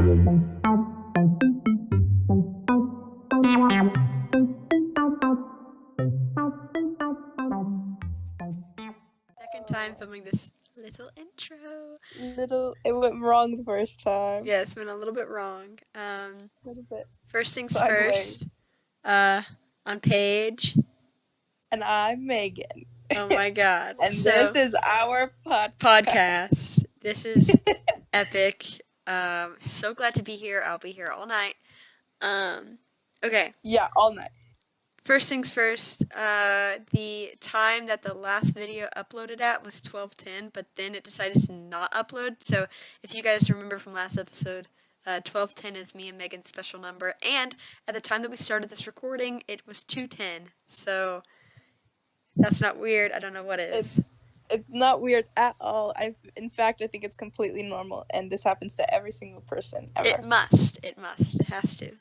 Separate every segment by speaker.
Speaker 1: Second time filming this little intro.
Speaker 2: It went wrong the first time.
Speaker 1: Yeah, it's been a little bit wrong.
Speaker 2: A little bit.
Speaker 1: First things
Speaker 2: Sideways.
Speaker 1: first. I'm Paige.
Speaker 2: And I'm Megan.
Speaker 1: Oh my god.
Speaker 2: And this is our
Speaker 1: podcast. This is epic. So glad to be here. I'll be here all night. Okay.
Speaker 2: Yeah, all night.
Speaker 1: First things first, the time that the last video uploaded at was 12:10, but then it decided to not upload. So if you guys remember from last episode, 12:10 is me and Megan's special number, and at the time that we started this recording, it was 2:10. So that's not weird. I don't know what is.
Speaker 2: It's not weird at all. In fact, I think it's completely normal, and this happens to every single person ever.
Speaker 1: It must. It has to.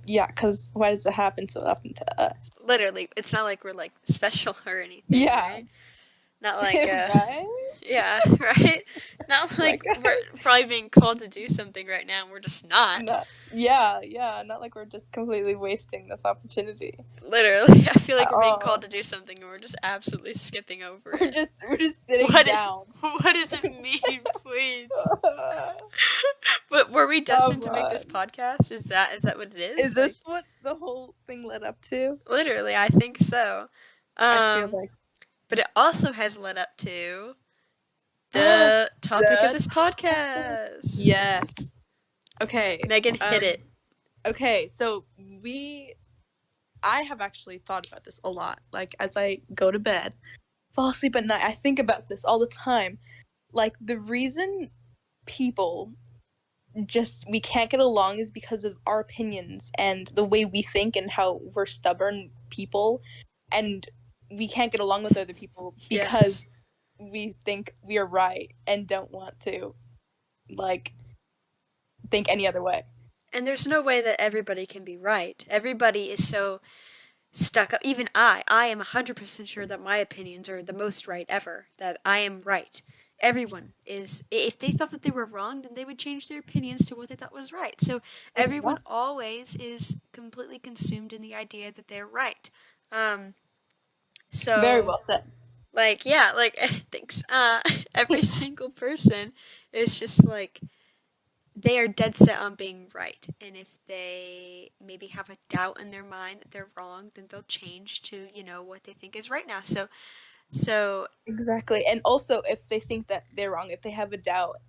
Speaker 2: Yeah, because why does it happen so often to us?
Speaker 1: Literally, it's not like we're like special or anything.
Speaker 2: Yeah.
Speaker 1: Right? Not like
Speaker 2: right?
Speaker 1: Yeah, right? Not like we're probably being called to do something right now and we're just not.
Speaker 2: Not like we're just completely wasting this opportunity.
Speaker 1: Literally, I feel like we're being called to do something and we're just absolutely skipping over it.
Speaker 2: We're just sitting down.
Speaker 1: What does it mean, please? But were we destined to make this podcast? Is that what it is?
Speaker 2: Is this what the whole thing led up to?
Speaker 1: Literally, I think so.
Speaker 2: I feel like.
Speaker 1: But it also has led up to the topic of this podcast.
Speaker 2: Yes. Okay.
Speaker 1: Megan, hit it.
Speaker 2: Okay, so I have actually thought about this a lot. Like, as I go to bed, fall asleep at night, I think about this all the time. Like, the reason people we can't get along is because of our opinions and the way we think and how we're stubborn people. And we can't get along with other people because we think we are right and don't want to, like, think any other way.
Speaker 1: And there's no way that everybody can be right. Everybody is so stuck up. Even I am 100% sure that my opinions are the most right ever, that I am right. Everyone is. If they thought that they were wrong, then they would change their opinions to what they thought was right. So everyone always is completely consumed in the idea that they're right. So
Speaker 2: very well said.
Speaker 1: Thanks. Every single person is just like, they are dead set on being right. And if they maybe have a doubt in their mind that they're wrong, then they'll change to, what they think is right now. So
Speaker 2: exactly. And also, if they think that they're wrong, if they have a doubt,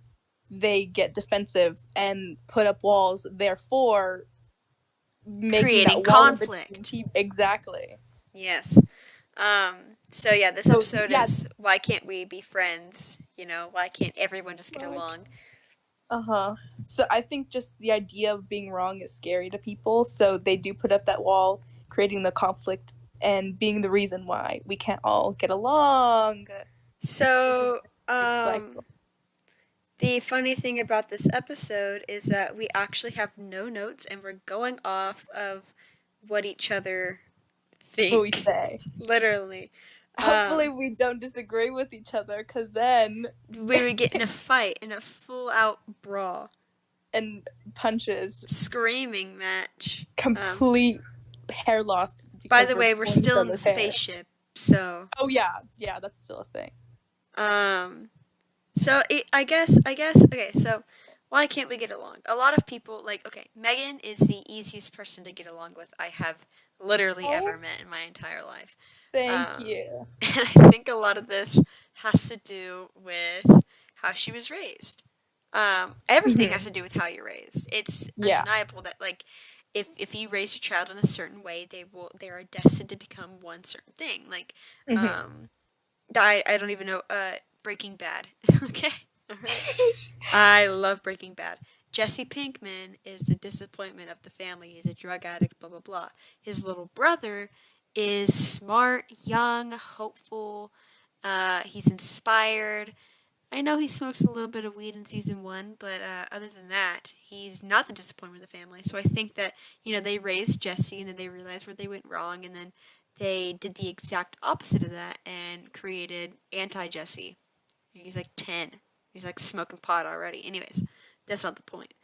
Speaker 2: they get defensive and put up walls, therefore
Speaker 1: creating conflict.
Speaker 2: Exactly.
Speaker 1: Yes. So yeah, this episode is why can't we be friends? Why can't everyone just get along?
Speaker 2: So I think just the idea of being wrong is scary to people, so they do put up that wall, creating the conflict and being the reason why we can't all get along.
Speaker 1: So, the funny thing about this episode is that we actually have no notes and we're going off of what each other think.
Speaker 2: What we say.
Speaker 1: Literally.
Speaker 2: Hopefully we don't disagree with each other, because then
Speaker 1: we would get in a fight, in a full-out brawl.
Speaker 2: And punches.
Speaker 1: Screaming match.
Speaker 2: Complete hair loss.
Speaker 1: By the way, we're still in the spaceship, so...
Speaker 2: Oh, yeah, that's still a thing.
Speaker 1: So, I guess, okay, so, why can't we get along? A lot of people, Megan is the easiest person to get along with I have literally ever met in my entire life.
Speaker 2: Thank you.
Speaker 1: And I think a lot of this has to do with how she was raised. Everything has to do with how you're raised. It's undeniable that, if you raise your child in a certain way, they are destined to become one certain thing. I don't even know, Breaking Bad. Okay? All right. I love Breaking Bad. Jesse Pinkman is the disappointment of the family. He's a drug addict, blah, blah, blah. His little brother is smart, young, hopeful. He's inspired. I know he smokes a little bit of weed in season 1, but other than that, he's not the disappointment of the family. So I think that, they raised Jesse and then they realized where they went wrong and then they did the exact opposite of that and created anti-Jesse. He's 10. He's smoking pot already. Anyways, that's not the point.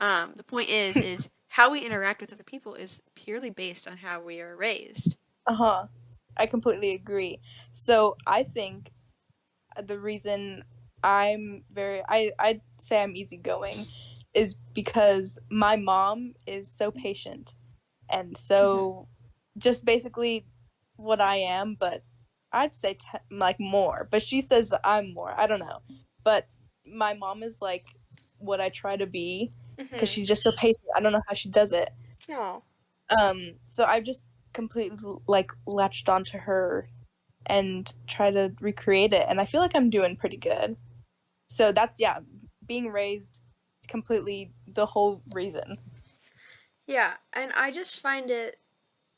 Speaker 1: The point is how we interact with other people is purely based on how we are raised.
Speaker 2: Uh-huh. I completely agree. So I think the reason I'd say I'm easygoing is because my mom is so patient and so just basically what I am, but I'd say like more. But she says I'm more. I don't know. But my mom is like what I try to be because
Speaker 1: Mm-hmm.
Speaker 2: she's just so patient. I don't know how she does it.
Speaker 1: No.
Speaker 2: So I've just completely like latched onto her and try to recreate it, and I feel like I'm doing pretty good. So that's, yeah, being raised completely the whole reason.
Speaker 1: Yeah, and I just find it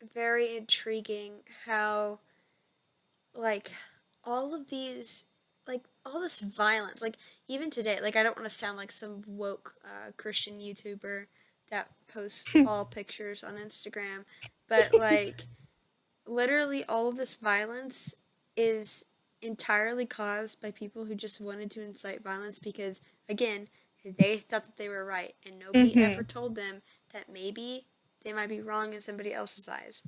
Speaker 1: very intriguing how, like, all of these, like, all this violence, like, even today, like, I don't want to sound like some woke Christian YouTuber that posts fall pictures on Instagram, but, like, literally all of this violence is entirely caused by people who just wanted to incite violence because, again, they thought that they were right, and nobody ever
Speaker 2: Mm-hmm.
Speaker 1: told them that maybe they might be wrong in somebody else's eyes.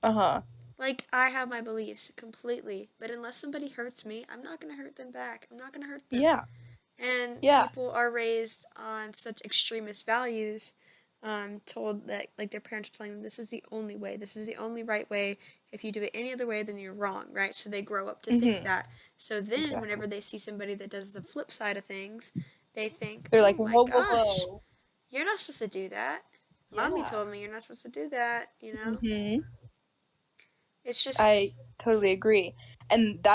Speaker 2: Uh-huh.
Speaker 1: Like, I have my beliefs completely, but unless somebody hurts me, I'm not going to hurt them back. I'm not going to hurt them.
Speaker 2: Yeah.
Speaker 1: And
Speaker 2: Yeah.
Speaker 1: people are raised on such extremist values, told that, like, their parents are telling them this is the only way, this is the only right way. If you do it any other way, then you're wrong, right? So they grow up to think
Speaker 2: Mm-hmm.
Speaker 1: that. So then,
Speaker 2: Exactly.
Speaker 1: whenever they see somebody that does the flip side of things, they think,
Speaker 2: They're
Speaker 1: oh
Speaker 2: like,
Speaker 1: my
Speaker 2: whoa, whoa,
Speaker 1: gosh,
Speaker 2: whoa.
Speaker 1: you're not supposed to do that. Mommy
Speaker 2: Yeah.
Speaker 1: told me you're not supposed to do that, you know?
Speaker 2: Mm-hmm.
Speaker 1: It's just,
Speaker 2: I totally agree. And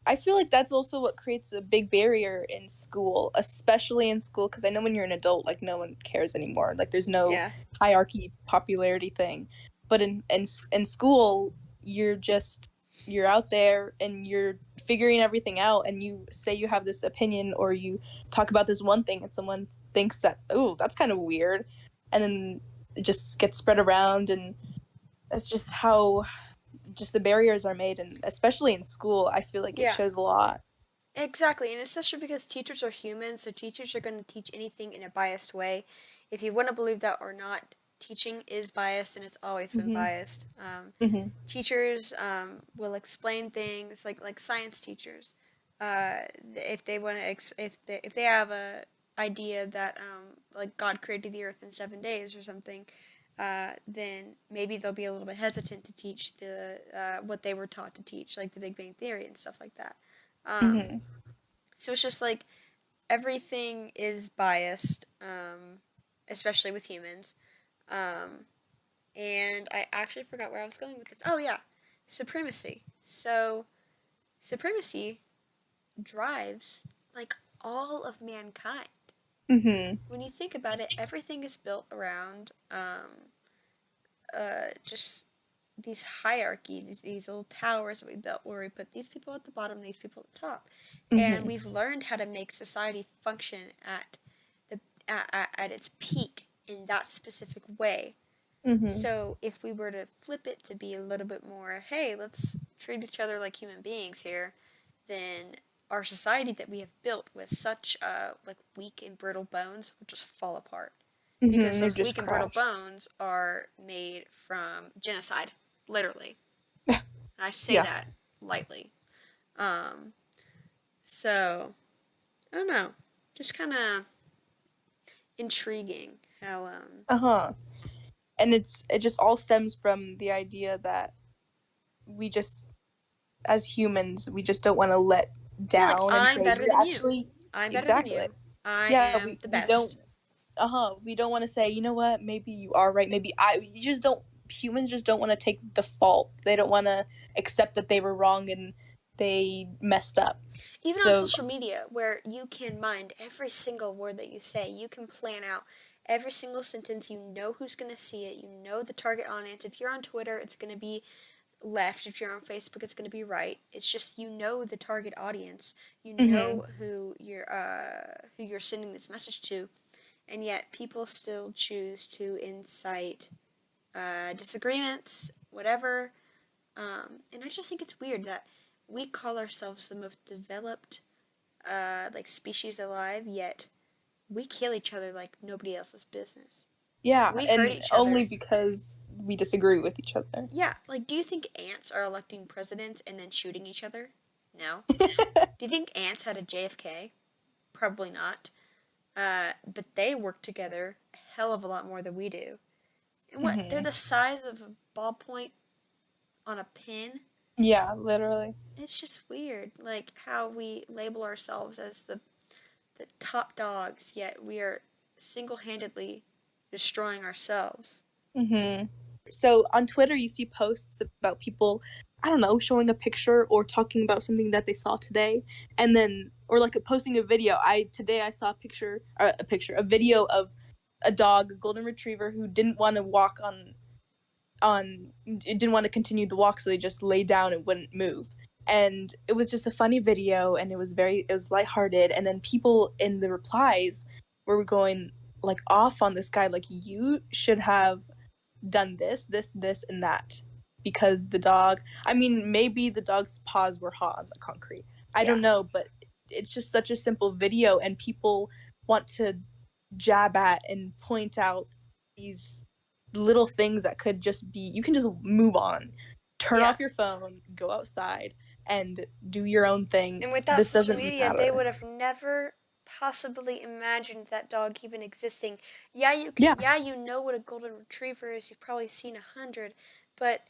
Speaker 2: I feel like that's also what creates a big barrier in school, especially in school, because I know when you're an adult, like, no one cares anymore. Like, there's no
Speaker 1: yeah.
Speaker 2: hierarchy, popularity thing. But in school, you're out there and you're figuring everything out, and you say you have this opinion or you talk about this one thing, and someone thinks that, oh, that's kind of weird. And then it just gets spread around, and that's just how just the barriers are made, and especially in school I feel like it
Speaker 1: Yeah.
Speaker 2: shows a lot.
Speaker 1: Exactly, and especially because teachers are human, so teachers are going to teach anything in a biased way. If you want to believe that or not, teaching is biased and it's always been
Speaker 2: Mhm.
Speaker 1: biased.
Speaker 2: Mhm.
Speaker 1: Teachers will explain things like science teachers. If they want to, if they have a idea that like God created the earth in 7 days or something, then maybe they'll be a little bit hesitant to teach the what they were taught to teach, like the Big Bang Theory and stuff like that. Um,
Speaker 2: Mhm.
Speaker 1: so it's just like everything is biased, especially with humans. Um, and I actually forgot where I was going with this. Oh, yeah, supremacy. So, supremacy drives like all of mankind.
Speaker 2: Mhm.
Speaker 1: When you think about it, everything is built around just these hierarchies, these little towers that we built where we put these people at the bottom, these people at the top. And
Speaker 2: Mhm.
Speaker 1: we've learned how to make society function the at its peak in that specific way.
Speaker 2: Mhm.
Speaker 1: So if we were to flip it to be a little bit more, hey, let's treat each other like human beings here, then our society that we have built with such like weak and brittle bones would just fall apart because
Speaker 2: Mhm. They
Speaker 1: those
Speaker 2: just
Speaker 1: weak and brittle
Speaker 2: crash.
Speaker 1: bones are made from genocide, literally. And I say
Speaker 2: Yeah.
Speaker 1: that lightly. Um, so I don't know, just kind of intriguing how
Speaker 2: Uh-huh. And it just all stems from the idea that we just, as humans, we just don't want to let
Speaker 1: yeah, like
Speaker 2: down and
Speaker 1: I'm
Speaker 2: say
Speaker 1: better
Speaker 2: you're
Speaker 1: than you.
Speaker 2: actually
Speaker 1: I'm better than
Speaker 2: exactly.
Speaker 1: you. I
Speaker 2: Yeah,
Speaker 1: am
Speaker 2: we
Speaker 1: the
Speaker 2: we don't.
Speaker 1: best.
Speaker 2: We don't want to say, you know what, maybe you are right, maybe I you just don't humans just don't want to take the fault. They don't want to accept that they were wrong and they messed up.
Speaker 1: Even on
Speaker 2: So,
Speaker 1: social media, where you can mind every single word that you say, you can plan out every single sentence. You know who's going to see it. You know the target audience. If you're on Twitter, it's going to be left. If you're on Facebook, it's going to be right. It's just you know the target audience. You
Speaker 2: mhm.
Speaker 1: know who you're sending this message to, and yet people still choose to incite disagreements, whatever. And I just think it's weird that we call ourselves the most developed like species alive, yet we kill each other like nobody else's business.
Speaker 2: Yeah,
Speaker 1: We hurt
Speaker 2: and
Speaker 1: each
Speaker 2: only
Speaker 1: other.
Speaker 2: because we disagree with each other.
Speaker 1: Yeah, like, do you think ants are electing presidents and then shooting each other? No. Do you think ants had a JFK? Probably not. But they work together a hell of a lot more than we do. And what? They're the size of a ballpoint on a pin?
Speaker 2: Yeah, literally.
Speaker 1: It's just weird, like, how we label ourselves as the top dogs, yet we are single-handedly destroying ourselves.
Speaker 2: So on Twitter, you see posts about people, I don't know, showing a picture or talking about something that they saw today, and then or like posting a video. Today I saw a video of a dog, a golden retriever, who didn't want to walk on it didn't want to continue the walk, so he just lay down and wouldn't move. And it was just a funny video, and it was lighthearted. And then people in the replies were going like off on this guy, like, you should have done this, and that, because the dog. I mean, maybe the dog's paws were hot on the concrete. I don't know, but it's just such a simple video, and people want to jab at and point out these little things that could just be. You can just move on, turn off your phone, go outside, and do your own thing.
Speaker 1: And without
Speaker 2: This
Speaker 1: social
Speaker 2: doesn't
Speaker 1: media,
Speaker 2: matter.
Speaker 1: they would have never possibly imagined that dog even existing. Yeah, you know what a golden retriever is. You've probably seen 100, but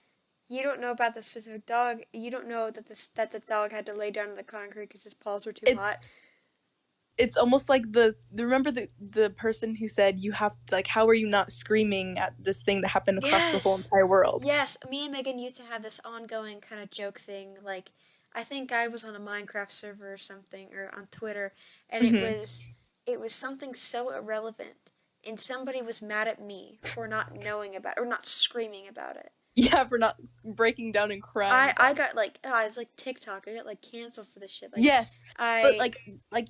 Speaker 1: you don't know about the specific dog. You don't know that the dog had to lay down on the concrete because his paws were too hot.
Speaker 2: It's almost like remember the person who said, you have, like, how are you not screaming at this thing that happened across the whole entire world?
Speaker 1: Yes, me and Megan used to have this ongoing kind of joke thing. Like, I think I was on a Minecraft server or something, or on Twitter, and it was something so irrelevant, and somebody was mad at me for not knowing about it, or not screaming about it.
Speaker 2: Yeah, for not breaking down and crying.
Speaker 1: I got like, it's like TikTok. I got like canceled for this shit. Like,
Speaker 2: yes, but like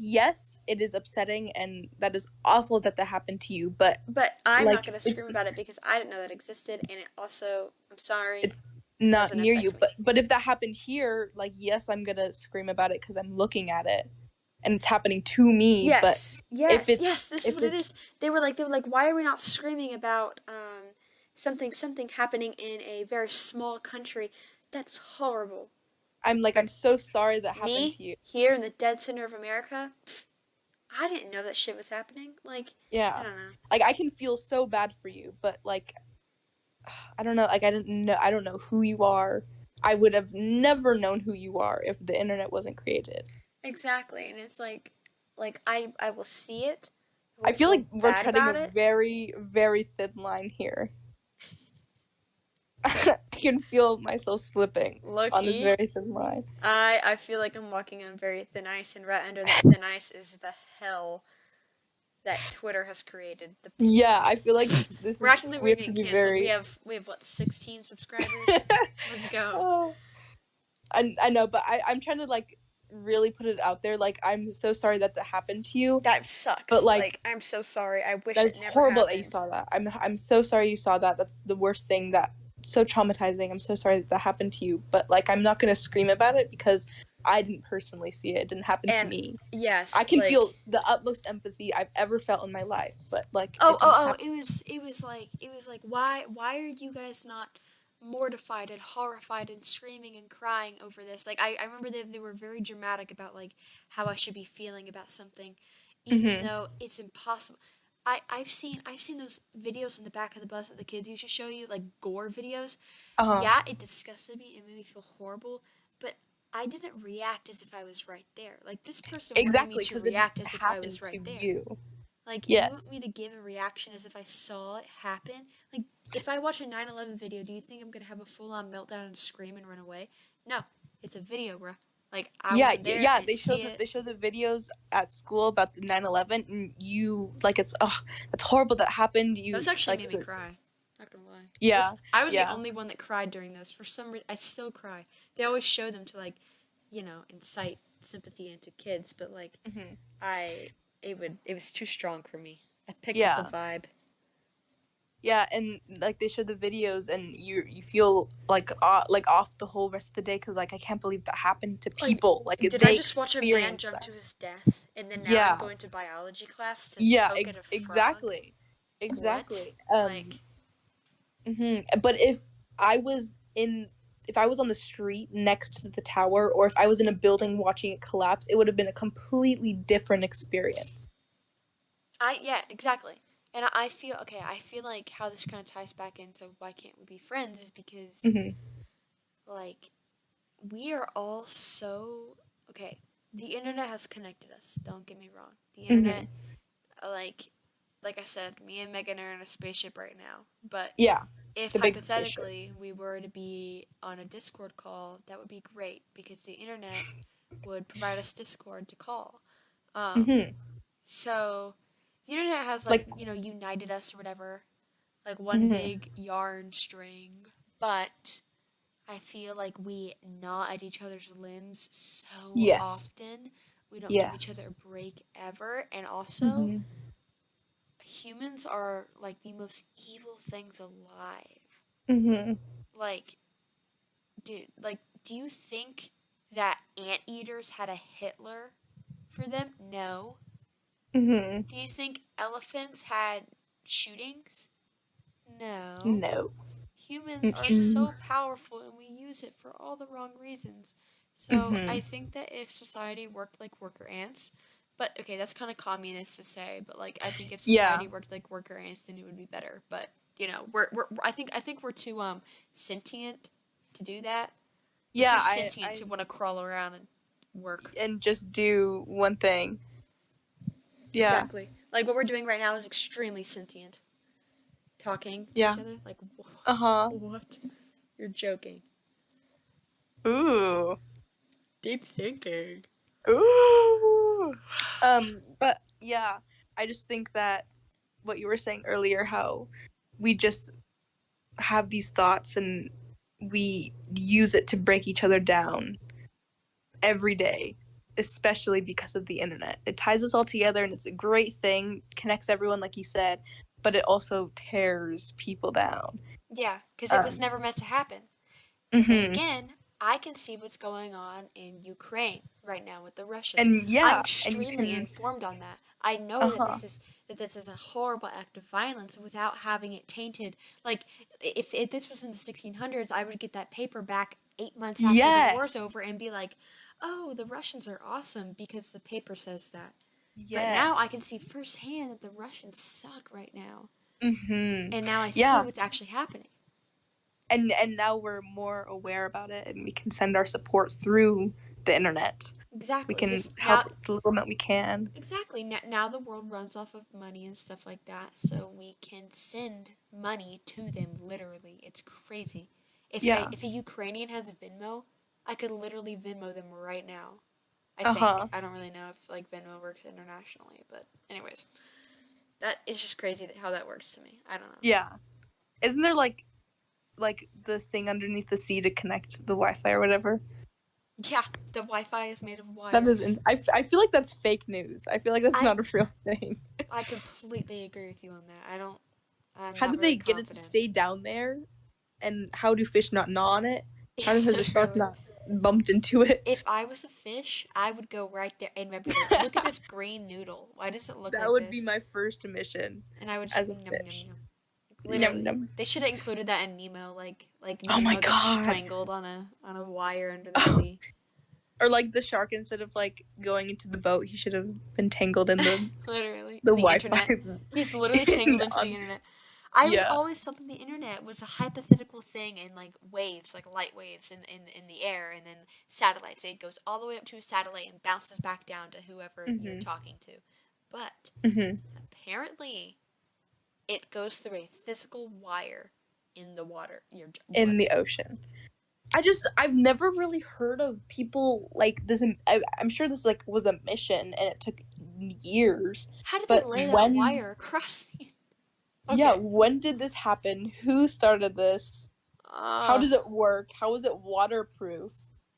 Speaker 2: yes, it is upsetting, and that is awful that happened to you. But
Speaker 1: I'm not gonna scream about it because I didn't know that existed, and it also, I'm sorry,
Speaker 2: it's not near you. But if that happened here, like, yes, I'm gonna scream about it because I'm looking at it, and it's happening to me.
Speaker 1: Yes,
Speaker 2: but
Speaker 1: yes. This is what it is. They were like, why are we not screaming about something happening in a very small country? That's horrible.
Speaker 2: I'm so sorry that happened to you.
Speaker 1: Here in the dead center of America, I didn't know that shit was happening. Like,
Speaker 2: yeah,
Speaker 1: I don't know.
Speaker 2: Like, I can feel so bad for you, but like, I don't know. Like, I don't know who you are. I would have never known who you are if the internet wasn't created.
Speaker 1: Exactly, and it's like I will see it.
Speaker 2: I feel like we're treading a very, very thin line here. I can feel myself slipping on this very thin line.
Speaker 1: I feel like I'm walking on very thin ice, and right under that thin ice is the hell that Twitter has created.
Speaker 2: Yeah, I feel like this
Speaker 1: we're acting like we're getting canceled. We have what, 16 subscribers? Let's go.
Speaker 2: I know, but I'm trying to like really put it out there. Like, I'm so sorry that happened to you.
Speaker 1: That sucks. But like I'm so sorry. I wish it never happened. That's
Speaker 2: horrible that you saw that. I'm so sorry you saw that. That's the worst thing. That's so traumatizing. I'm so sorry that happened to you. But like, I'm not gonna scream about it because I didn't personally see it. It didn't happen to me.
Speaker 1: Yes,
Speaker 2: I can feel the utmost empathy I've ever felt in my life. But like,
Speaker 1: it was like why are you guys not mortified and horrified and screaming and crying over this? Like, I remember they were very dramatic about like how I should be feeling about something, even though it's impossible. I've seen those videos in the back of the bus that the kids used to show you, like gore videos. Yeah, it disgusted me. It made me feel horrible, but I didn't react as if I was right there. Like, this person wanted me to react as if I was right there.
Speaker 2: You.
Speaker 1: Like, you want me to give a reaction as if I saw it happen? Like, if I watch a 9/11 video, do you think I'm gonna have a full-on meltdown and scream and run away? No, it's a video, bruh. Like, I wasn't there.
Speaker 2: Yeah. They show the videos at school about the 9/11, and you like, it's that's horrible that happened.
Speaker 1: Those actually made me cry. Not gonna lie.
Speaker 2: Yeah,
Speaker 1: I was the only one that cried during those. For some reason, I still cry. They always show them to, like, incite sympathy into kids, but like, it was too strong for me. I picked up the vibe.
Speaker 2: Yeah, and like they show the videos, and you feel like off the whole rest of the day because like I can't believe that happened to
Speaker 1: Like,
Speaker 2: people. Like
Speaker 1: did I
Speaker 2: they
Speaker 1: just watch a man
Speaker 2: experienced
Speaker 1: jump
Speaker 2: that.
Speaker 1: to his death, and then now I'm
Speaker 2: Yeah,
Speaker 1: going to biology class to
Speaker 2: yeah,
Speaker 1: poke at a frog?
Speaker 2: exactly,
Speaker 1: What?
Speaker 2: exactly.
Speaker 1: Like,
Speaker 2: But if I was on the street next to the tower, or if I was in a building watching it collapse, it would have been a completely different experience.
Speaker 1: yeah, exactly. And I feel, okay, I feel like how this kind of ties back into why can't we be friends is because,
Speaker 2: Hmm.
Speaker 1: like, we are all so, okay, the internet has connected us, don't get me wrong. The internet,
Speaker 2: Hmm.
Speaker 1: like, like I said, me and Megan are in a spaceship right now, but
Speaker 2: Yeah,
Speaker 1: if
Speaker 2: the big spaceship.
Speaker 1: hypothetically we were to be on a Discord call, that would be great because the internet would provide us Discord to call. Um,
Speaker 2: Hmm.
Speaker 1: so the internet has like
Speaker 2: Like,
Speaker 1: united us or whatever, like one
Speaker 2: hmm.
Speaker 1: big yarn string. But I feel like we gnaw at each other's limbs so
Speaker 2: Yes,
Speaker 1: often. We don't give each other
Speaker 2: yes.
Speaker 1: a break ever, and also
Speaker 2: Hmm.
Speaker 1: humans are like the most evil things alive.
Speaker 2: Hmm.
Speaker 1: Like, dude, like, do you think that anteaters had a Hitler for them? No.
Speaker 2: Hmm.
Speaker 1: Do you think elephants had shootings? No.
Speaker 2: No.
Speaker 1: Humans are
Speaker 2: Mm-mm.
Speaker 1: so powerful and we use it for all the wrong reasons. So I
Speaker 2: Hmm.
Speaker 1: think that if society worked like worker ants, but okay, that's kind of communist to say, but like I think if
Speaker 2: Yeah,
Speaker 1: society worked like worker ants, then it would be better. But we're I think we're too sentient to do that. We're too
Speaker 2: yeah.
Speaker 1: sentient to want to crawl around and work.
Speaker 2: And just do one thing. Yeah,
Speaker 1: Exactly. Like what we're doing right now is extremely sentient. Talking to
Speaker 2: yeah.
Speaker 1: each other. Like,
Speaker 2: Uh-huh.
Speaker 1: what? You're joking.
Speaker 2: Ooh.
Speaker 1: Deep thinking.
Speaker 2: Ooh. But yeah, I just think that what you were saying earlier, how we just have these thoughts and we use it to break each other down every day, especially because of the internet. It ties us all together and it's a great thing, connects everyone, like you said, but it also tears people down.
Speaker 1: Yeah, because it was
Speaker 2: Um,
Speaker 1: never meant to happen. And then
Speaker 2: hmm.
Speaker 1: again, I can see what's going on in Ukraine right now with the Russians.
Speaker 2: And
Speaker 1: I'm
Speaker 2: yeah, and you
Speaker 1: extremely
Speaker 2: can,
Speaker 1: informed on that. I know that
Speaker 2: uh-huh.
Speaker 1: this is a horrible act of violence without having it tainted. Like if this was in the 1600s, I would get that paper back 8 months after the war's
Speaker 2: Yes.
Speaker 1: over and be like, "Oh, the Russians are awesome because the paper says that." But now I can
Speaker 2: Yes.
Speaker 1: see firsthand that the Russians suck right now,
Speaker 2: Mm-hmm.
Speaker 1: and now I see
Speaker 2: Yeah.
Speaker 1: what's actually happening.
Speaker 2: And now we're more aware about it and we can send our support through the internet. We
Speaker 1: Exactly,
Speaker 2: can
Speaker 1: because now
Speaker 2: help the little amount we can.
Speaker 1: exactly. Now the world runs off of money and stuff like that, so we can send money to them literally. It's crazy.
Speaker 2: Yeah.
Speaker 1: If a Ukrainian has a Venmo, I could literally Venmo them right now. I think.
Speaker 2: Uh-huh.
Speaker 1: I don't really know if like Venmo works internationally, but anyways, that is just crazy how that works to me. I don't know.
Speaker 2: Yeah. Isn't there like the thing underneath the sea to connect the Wi-Fi or whatever?
Speaker 1: Yeah, the Wi-Fi is made of
Speaker 2: That is
Speaker 1: wires.
Speaker 2: I feel like that's fake news. I feel like that's
Speaker 1: I
Speaker 2: not a real thing.
Speaker 1: I completely agree with you on that. I'm
Speaker 2: How
Speaker 1: not
Speaker 2: do
Speaker 1: very
Speaker 2: they get it to
Speaker 1: confident.
Speaker 2: stay down there? And how do fish not gnaw on it? How has a shark
Speaker 1: Literally.
Speaker 2: not bumped into it?
Speaker 1: If I was a fish, I would go right there and I'd be like, look at this green noodle. Why does it look
Speaker 2: That
Speaker 1: like
Speaker 2: would be
Speaker 1: this?
Speaker 2: my first mission
Speaker 1: And I would just
Speaker 2: as a
Speaker 1: yum yum
Speaker 2: fish.
Speaker 1: yum. Like,
Speaker 2: Num
Speaker 1: literally.
Speaker 2: num.
Speaker 1: They should have included that in Nemo, like
Speaker 2: Oh my
Speaker 1: Nemo gets
Speaker 2: god.
Speaker 1: strangled on a wire under the sea.
Speaker 2: Or like the shark, instead of like going into the boat, he should have been tangled in the
Speaker 1: Literally.
Speaker 2: the
Speaker 1: In the internet.
Speaker 2: Wi-Fi.
Speaker 1: He's literally tangled into the
Speaker 2: On,
Speaker 1: internet. I was
Speaker 2: yeah.
Speaker 1: always thought that the internet was a hypothetical thing in like waves, like light waves in the air, and then satellites. It goes all the way up to a satellite and bounces back down to whoever you're
Speaker 2: Mhm.
Speaker 1: talking to. But
Speaker 2: Mhm.
Speaker 1: apparently, it goes through a physical wire in the water. You're
Speaker 2: In
Speaker 1: what?
Speaker 2: the ocean. I've never really heard of people like this. I'm sure this like was a mission and it took years.
Speaker 1: How did they
Speaker 2: But
Speaker 1: lay that wire across the?
Speaker 2: yeah,
Speaker 1: Okay.
Speaker 2: when did this happen? Who started this? How
Speaker 1: Uh,
Speaker 2: does it work? How is it waterproof?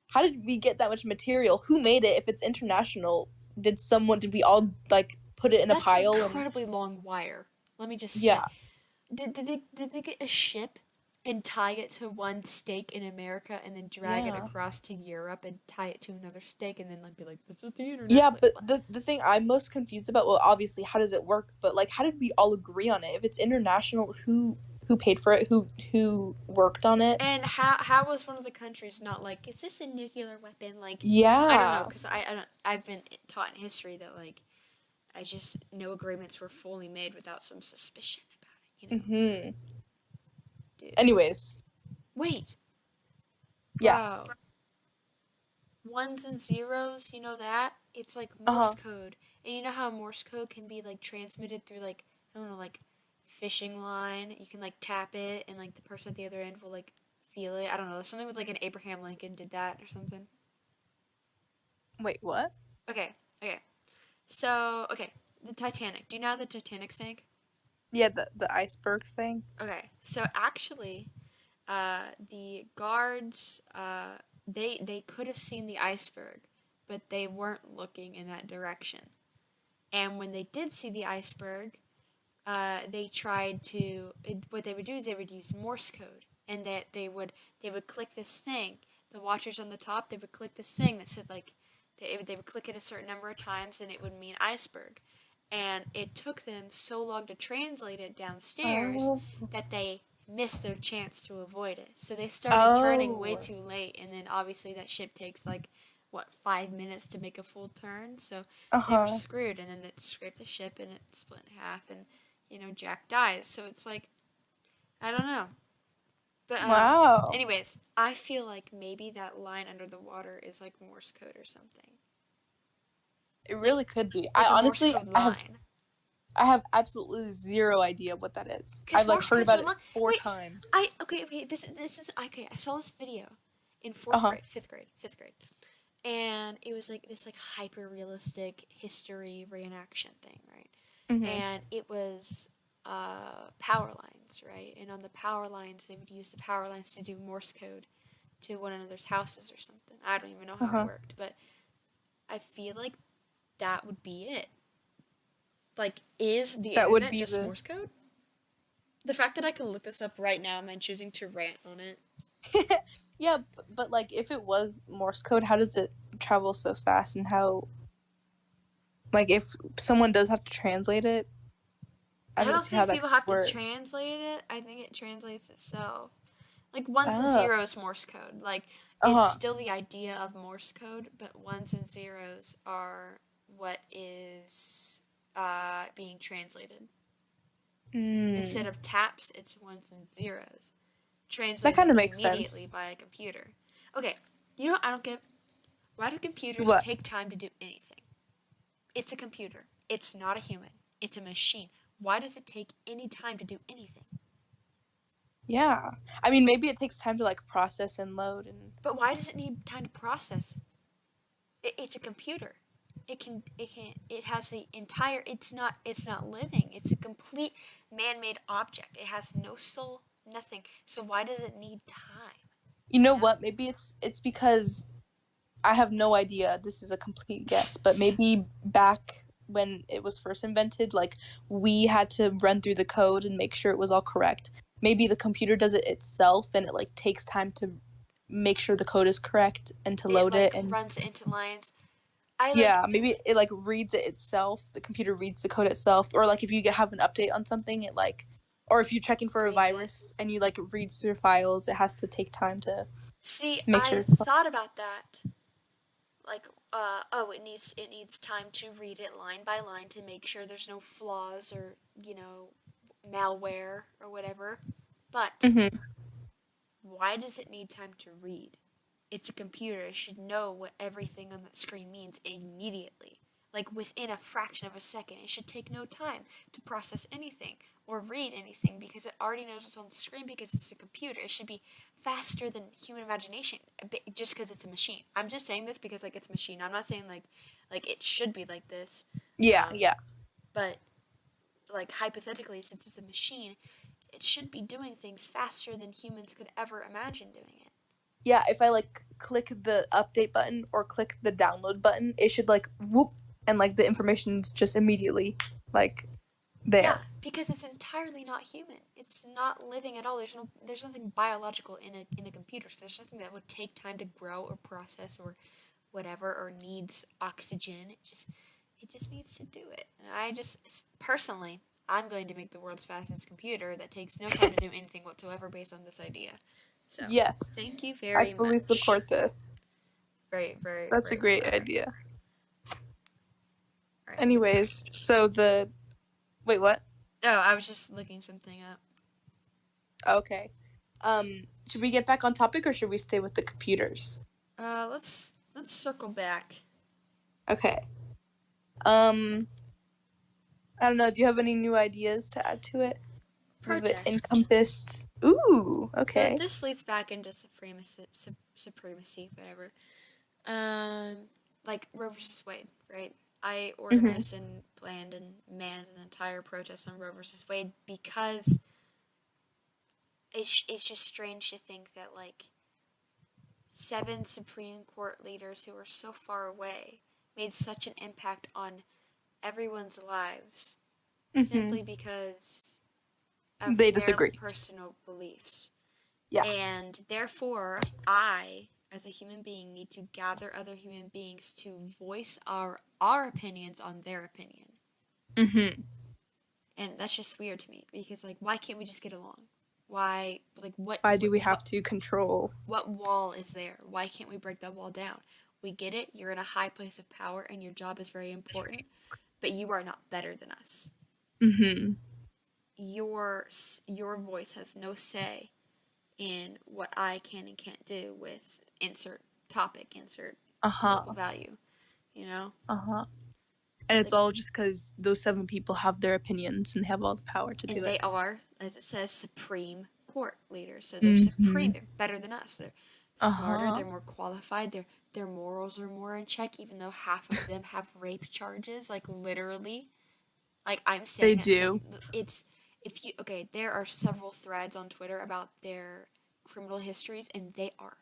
Speaker 2: How did we get that much material? Who made it? If it's international, did we all like put it in a
Speaker 1: that's an
Speaker 2: pile and
Speaker 1: incredibly long wire. Let me just say.
Speaker 2: yeah.
Speaker 1: did they get a ship and tie it to one stake in America and then drag it
Speaker 2: Yeah.
Speaker 1: across to Europe and tie it to another stake and then like be like, this is the internet?
Speaker 2: Yeah,
Speaker 1: Like
Speaker 2: but
Speaker 1: what?
Speaker 2: the thing I'm most confused about, well, obviously, how does it work? But like, how did we all agree on it? If it's international, who paid for it? Who worked on it?
Speaker 1: And how was one of the countries not like, is this a nuclear weapon? Like, I don't know,
Speaker 2: Yeah.
Speaker 1: because I don't, I've been taught in history that like I just no agreements were fully made without some suspicion about it.
Speaker 2: Mm-hmm.
Speaker 1: Dude.
Speaker 2: Anyways,
Speaker 1: Wait,
Speaker 2: yeah.
Speaker 1: bro. Ones and zeros, you know that? It's like Morse
Speaker 2: Uh-huh.
Speaker 1: code. And you know how Morse code can be like transmitted through like, I don't know, like fishing line. You can like tap it and like the person at the other end will like feel it. I don't know. Something with like an Abraham Lincoln did that or something.
Speaker 2: Wait, what?
Speaker 1: Okay, okay. So, okay, the Titanic. Do you know how the Titanic sank?
Speaker 2: Yeah, the iceberg thing.
Speaker 1: Okay, so actually, the guards, they could have seen the iceberg, but they weren't looking in that direction. And when they did see the iceberg, they tried to. What they would do is they would use Morse code, and that they would click this thing. The watchers on the top, they would click this thing that said like they would click it a certain number of times, and it would mean iceberg. And it took them so long to translate it downstairs
Speaker 2: Oh.
Speaker 1: that they missed their chance to avoid it. So they started turning way
Speaker 2: Oh.
Speaker 1: too late, and then obviously that ship takes like what 5 minutes to make a full turn. So they were
Speaker 2: Uh-huh.
Speaker 1: screwed, and then it scraped the ship, and it split in half, and Jack dies. So it's like I don't know. But
Speaker 2: Wow.
Speaker 1: anyways, I feel like maybe that line under the water is like Morse code or something.
Speaker 2: It
Speaker 1: Like
Speaker 2: really could be. I
Speaker 1: like a Morse
Speaker 2: honestly,
Speaker 1: code
Speaker 2: I have
Speaker 1: line.
Speaker 2: I have absolutely zero idea what that is.
Speaker 1: Cuz
Speaker 2: I've like
Speaker 1: Morse
Speaker 2: heard
Speaker 1: codes
Speaker 2: about
Speaker 1: are
Speaker 2: it
Speaker 1: line.
Speaker 2: four
Speaker 1: Wait,
Speaker 2: times.
Speaker 1: I okay, okay, this is okay. I saw this video in 4th
Speaker 2: Uh-huh.
Speaker 1: grade, 5th grade, 5th grade. And it was like this like hyper realistic history reenaction thing, right?
Speaker 2: Mm-hmm.
Speaker 1: And it was power lines, right? And on the power lines, they would use the power lines to do Morse code to one another's houses or something. I don't even know how it
Speaker 2: Uh-huh.
Speaker 1: worked, but I feel like that would be it. Like, is the
Speaker 2: That would
Speaker 1: internet
Speaker 2: be
Speaker 1: just
Speaker 2: the
Speaker 1: Morse code? The fact that I can look this up right now and then choosing to rant on it.
Speaker 2: Yeah, but like if it was Morse code, how does it travel so fast and how like if someone does have to translate it, I
Speaker 1: I
Speaker 2: don't
Speaker 1: don't
Speaker 2: see how
Speaker 1: think
Speaker 2: that
Speaker 1: people
Speaker 2: could
Speaker 1: have to
Speaker 2: work.
Speaker 1: translate it. I think it translates itself. Like ones and
Speaker 2: Oh.
Speaker 1: zeros Morse code. Like it's
Speaker 2: Uh-huh.
Speaker 1: still the idea of Morse code, but ones and zeros are what is being translated. Instead
Speaker 2: Mm.
Speaker 1: of taps, it's ones and zeros,
Speaker 2: That kind
Speaker 1: translated
Speaker 2: of makes
Speaker 1: immediately
Speaker 2: sense.
Speaker 1: by a computer. Okay, you know what I don't get? Why do computers
Speaker 2: What?
Speaker 1: take time to do anything? It's a computer. It's not a human. It's a machine. Why does it take any time to do anything?
Speaker 2: Yeah. I mean, maybe it takes time to like process and load and
Speaker 1: But why does it need time to process? It's a computer. It has the entire it's not living. It's a complete man-made object. It has no soul, nothing. So why does it need time?
Speaker 2: you know
Speaker 1: You know?
Speaker 2: what? Maybe it's because I have no idea. This is a complete guess, but maybe back when it was first invented, like we had to run through the code and make sure it was all correct. Maybe the computer does it itself and it like takes time to make sure the code is correct and to
Speaker 1: It
Speaker 2: load it
Speaker 1: like
Speaker 2: and
Speaker 1: runs it into lines. I like
Speaker 2: yeah, maybe it like reads it itself. The computer reads the code itself or like if you have an update on something, it like or if you're checking for a
Speaker 1: reads it.
Speaker 2: virus and you like reads through files, it has to take time to
Speaker 1: See,
Speaker 2: make sure
Speaker 1: I
Speaker 2: it's
Speaker 1: thought about that. Like, oh, it needs time to read it line by line to make sure there's no flaws or malware or whatever. But
Speaker 2: hmm
Speaker 1: why does it need time to read? It's a computer. It should know what everything on that screen means immediately. Like within a fraction of a second. It should take no time to process anything or read anything because it already knows what's on the screen because it's a computer. It should be faster than human imagination just because it's a machine. I'm just saying this because like it's a machine. I'm not saying like it should be like this.
Speaker 2: Yeah,
Speaker 1: Um,
Speaker 2: yeah.
Speaker 1: but like hypothetically, since it's a machine, it should be doing things faster than humans could ever imagine doing it.
Speaker 2: Yeah, if I like click the update button or click the download button, it should like whoop and like the information's just immediately like there.
Speaker 1: Yeah, because it's entirely not human. It's not living at all. There's nothing biological in a computer. So there's nothing that would take time to grow or process or whatever, or needs oxygen. It just needs to do it. And I just personally, I'm going to make the world's fastest computer that takes no time to do anything whatsoever based on this idea. So,
Speaker 2: Yes.
Speaker 1: thank you
Speaker 2: I
Speaker 1: very
Speaker 2: fully
Speaker 1: much.
Speaker 2: support this.
Speaker 1: Very, very,
Speaker 2: That's
Speaker 1: very
Speaker 2: a great
Speaker 1: well done.
Speaker 2: idea.
Speaker 1: All right.
Speaker 2: Anyways, so wait, what?
Speaker 1: Oh, I was just looking something up.
Speaker 2: Okay. Should we get back on topic or should we stay with the computers?
Speaker 1: Let's circle back.
Speaker 2: Okay. I don't know. Do you have any new ideas to add to it?
Speaker 1: Protests.
Speaker 2: Encompassed. Ooh, okay.
Speaker 1: So this leads back into supremacy, whatever. Like Roe versus Wade, right? I organized and planned and manned an entire protest on Roe versus Wade because it's just strange to think that, like, 7 Supreme Court leaders who were so far away made such an impact on everyone's lives simply because of
Speaker 2: They
Speaker 1: their
Speaker 2: disagree.
Speaker 1: personal beliefs.
Speaker 2: Yeah.
Speaker 1: And therefore, I, as a human being, need to gather other human beings to voice our opinions on their opinion. And that's just weird to me because, like, why can't we just get along? Why, like,
Speaker 2: Why do we have to control?
Speaker 1: What wall is there? Why can't we break that wall down? We get it. You're in a high place of power and your job is very important, but you are not better than us. Your voice has no say in what I can and can't do with insert topic, insert political value, you know?
Speaker 2: And it's all just because those 7 people have their opinions and have all the power to do it.
Speaker 1: And they are, as it says, Supreme Court leaders. So they're supreme. They're better than us. They're smarter. They're more qualified. Their morals are more in check, even though half of them have rape charges. Like, literally. Like, I'm saying
Speaker 2: they do.
Speaker 1: There are several threads on Twitter about their criminal histories, and they are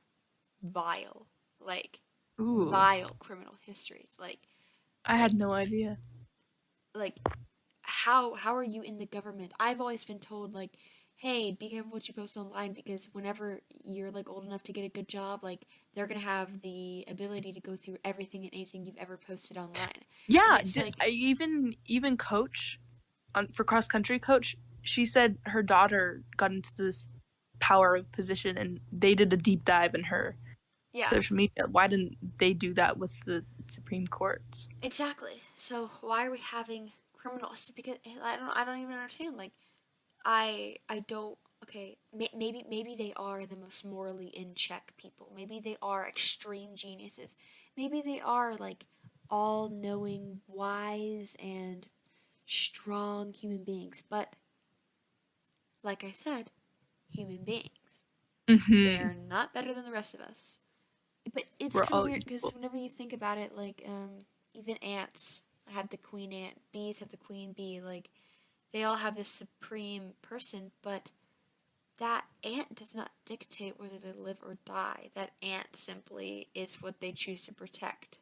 Speaker 1: vile. Like, vile criminal histories. Like,
Speaker 2: I had no idea.
Speaker 1: Like, how are you in the government? I've always been told, like, hey, be careful what you post online because whenever you're, like, old enough to get a good job, like, they're gonna have the ability to go through everything and anything you've ever posted online.
Speaker 2: Yeah, even coach for cross country coach, she said her daughter got into this power of position and they did a deep dive in her social media. Why didn't they do that with the Supreme Courts?
Speaker 1: Exactly. So why are we having criminals? Because I don't even understand. Like, I don't. Okay, maybe they are the most morally in check people. Maybe they are extreme geniuses. Maybe they are, like, all-knowing, wise, and strong human beings. But like I said, human beings. They're not better than the rest of us. But it's kind of weird because whenever you think about it, like, even ants have the queen ant, bees have the queen bee, like, they all have this supreme person, but that ant does not dictate whether they live or die. That ant simply is what they choose to protect.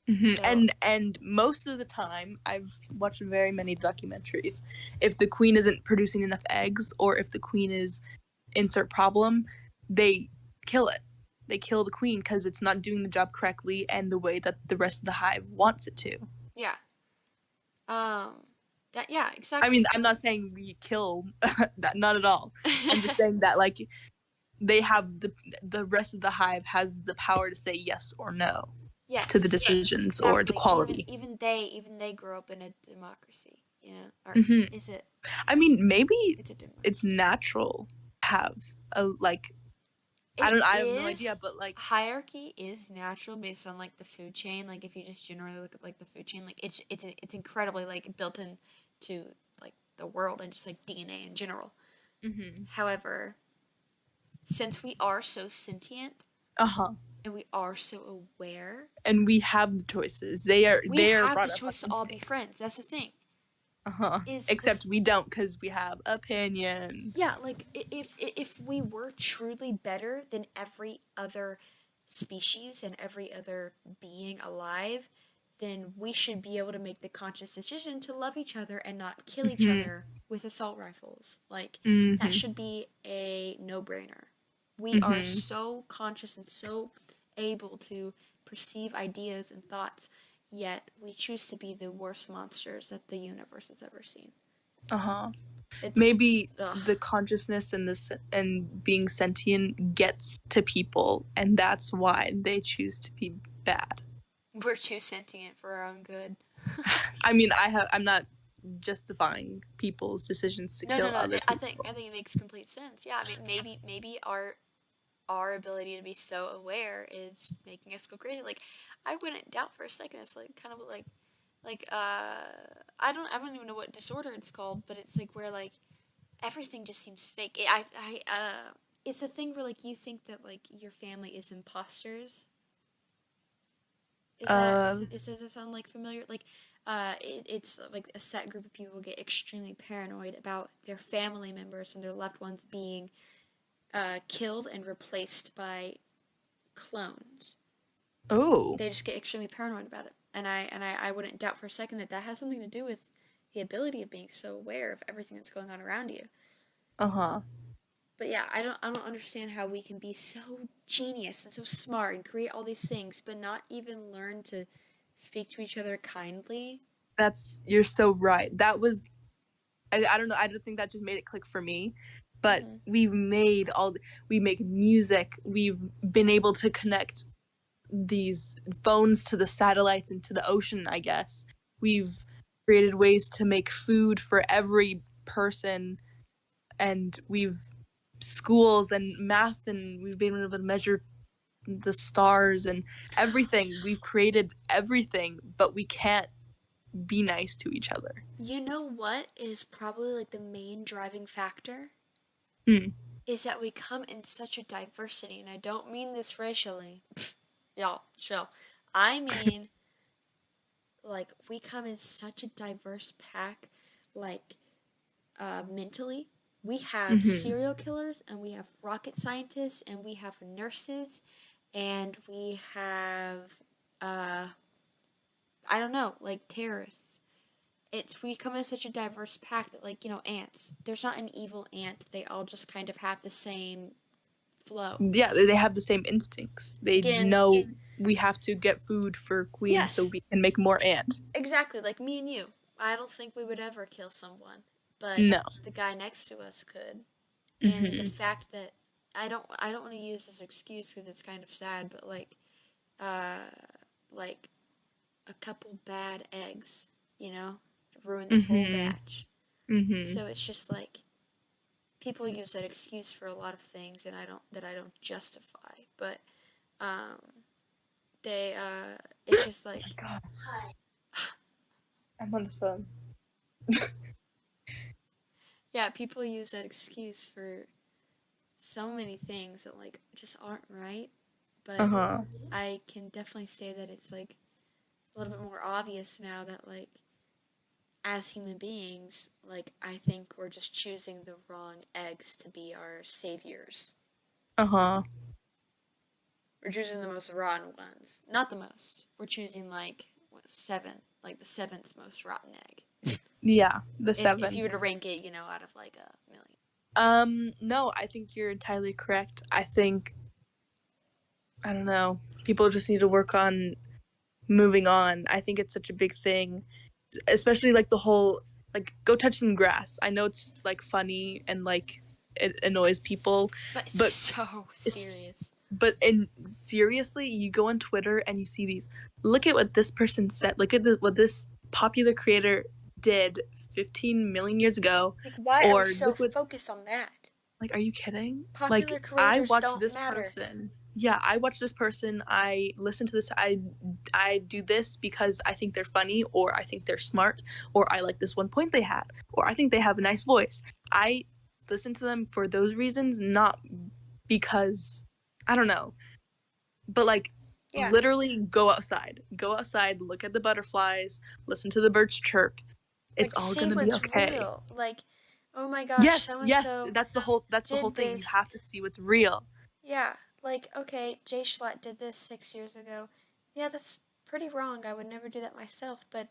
Speaker 1: So,
Speaker 2: and most of the time, I've watched very many documentaries. If the queen isn't producing enough eggs, or if the queen is insert problem, they kill it. They kill the queen because it's not doing the job correctly and the way that the rest of the hive wants it to.
Speaker 1: Yeah. Exactly.
Speaker 2: I mean, I'm not saying we kill, not at all. I'm just saying that, like, they have the rest of the hive has the power to say yes or no to the decisions or the quality.
Speaker 1: Even they grow up in a democracy, you know? Or is it?
Speaker 2: I mean, maybe it's natural to have a, like, I have no idea, but, like,
Speaker 1: hierarchy is natural based on, like, the food chain. Like, if you just generally look at, like, the food chain, like, it's incredibly, like, built into, like, the world and just, like, DNA in general. However, since we are so sentient, and we are so aware,
Speaker 2: and we have the choices, we have the
Speaker 1: choice to all be friends. That's the thing.
Speaker 2: Except we don't because we have opinions.
Speaker 1: Yeah, like, if we were truly better than every other species and every other being alive, then we should be able to make the conscious decision to love each other and not kill each
Speaker 2: Mhm.
Speaker 1: other with assault rifles. Like, that
Speaker 2: Mhm.
Speaker 1: should be a no-brainer. We are
Speaker 2: Mhm.
Speaker 1: so conscious and so able to perceive ideas and thoughts, yet we choose to be the worst monsters that the universe has ever seen.
Speaker 2: Uh-huh.
Speaker 1: It's,
Speaker 2: Maybe
Speaker 1: ugh,
Speaker 2: the consciousness and this and being sentient gets to people, and that's why they choose to be bad.
Speaker 1: we're too sentient for our own good.
Speaker 2: I mean, I'm not justifying people's decisions to
Speaker 1: No, no,
Speaker 2: kill
Speaker 1: no.
Speaker 2: other
Speaker 1: I think
Speaker 2: people.
Speaker 1: it makes complete sense. Yeah, I mean, maybe our ability to be so aware is making us go crazy. Like, I wouldn't doubt for a second. It's like kind of I don't even know what disorder it's called, but it's like where like everything just seems fake. It's a thing where like you think that like your family is imposters.
Speaker 2: Uh,
Speaker 1: Does that sound like familiar? Like, it's like a set group of people get extremely paranoid about their family members and their loved ones being killed and replaced by clones.
Speaker 2: oh,
Speaker 1: They just get extremely paranoid about it, and I wouldn't doubt for a second that that has something to do with the ability of being so aware of everything that's going on around you.
Speaker 2: uh-huh.
Speaker 1: But yeah, I don't understand how we can be so genius and so smart and create all these things, but not even learn to speak to each other kindly.
Speaker 2: You're so right. That was, I don't know, I don't think that just made it click for me, but
Speaker 1: Mm-hmm.
Speaker 2: we make music, we've been able to connect these phones to the satellites and to the ocean, I guess. We've created ways to make food for every person, and we've schools and math, and we've been able to measure the stars and everything. We've created everything, but we can't be nice to each other.
Speaker 1: You know what is probably like the main driving factor?
Speaker 2: Mm.
Speaker 1: Is that we come in such a diversity, and I don't mean this racially. Y'all, chill. I mean, like, we come in such a diverse pack, like, mentally. We have
Speaker 2: Mm-hmm.
Speaker 1: serial killers, and we have rocket scientists, and we have nurses, and we have, uh, I don't know, like terrorists. We come in such a diverse pack that, like, ants. There's not an evil ant. They all just kind of have the same flow.
Speaker 2: Yeah, they have the same instincts. They
Speaker 1: Again,
Speaker 2: know we have to get food for Queen so
Speaker 1: yes,
Speaker 2: we can make more ant.
Speaker 1: exactly, like me and you. I don't think we would ever kill someone, but
Speaker 2: No.
Speaker 1: the guy next to us could. And the
Speaker 2: Mm-hmm.
Speaker 1: fact that I don't want to use this excuse because it's kind of sad, but uh like a couple bad eggs, ruin the whole
Speaker 2: Mm-hmm.
Speaker 1: batch.
Speaker 2: Mm-hmm.
Speaker 1: So it's just like people use that excuse for a lot of things, and I don't justify, but um they it's just like
Speaker 2: God, I'm on the phone.
Speaker 1: yeah, people use that excuse for so many things that like just aren't right, but
Speaker 2: Uh-huh.
Speaker 1: I can definitely say that it's like a little bit more obvious now that like as human beings, like I think we're just choosing the wrong eggs to be our saviors.
Speaker 2: Uh-huh.
Speaker 1: We're choosing the most rotten ones. Not the most. We're choosing like the seventh most rotten egg.
Speaker 2: Yeah, the
Speaker 1: if
Speaker 2: seven.
Speaker 1: you were to rank it, out of like a million.
Speaker 2: No, I think you're entirely correct. I don't know. People just need to work on moving on. I think it's such a big thing, especially like the whole like go touch some grass. I know it's like funny and like it annoys people,
Speaker 1: But it's
Speaker 2: but
Speaker 1: so
Speaker 2: it's
Speaker 1: serious.
Speaker 2: and seriously, you go on Twitter and you see these. Look at what this person said. Look at what this popular creator did 15 million years ago,
Speaker 1: Like, why are we
Speaker 2: or
Speaker 1: so
Speaker 2: look what
Speaker 1: focused on that?
Speaker 2: like, are you kidding?
Speaker 1: Popular
Speaker 2: Like, I
Speaker 1: creators
Speaker 2: watched
Speaker 1: don't
Speaker 2: this
Speaker 1: matter.
Speaker 2: person. Yeah, I watch this person. I listen to this. I do this because I think they're funny, or I think they're smart, or I like this one point they had, or I think they have a nice voice. I listen to them for those reasons, not because I don't know. But like,
Speaker 1: Yeah.
Speaker 2: literally, go outside, look at the butterflies, listen to the birds chirp. It's
Speaker 1: Like,
Speaker 2: all
Speaker 1: see
Speaker 2: gonna be
Speaker 1: what's
Speaker 2: okay.
Speaker 1: real. Like, oh my gosh,
Speaker 2: Yes,
Speaker 1: so and
Speaker 2: yes,
Speaker 1: so
Speaker 2: that's the whole
Speaker 1: did
Speaker 2: thing. You
Speaker 1: this.
Speaker 2: have to see what's real.
Speaker 1: Yeah. Like, okay, Jay Schlatt did this 6 years ago. Yeah, that's pretty wrong. I would never do that myself, but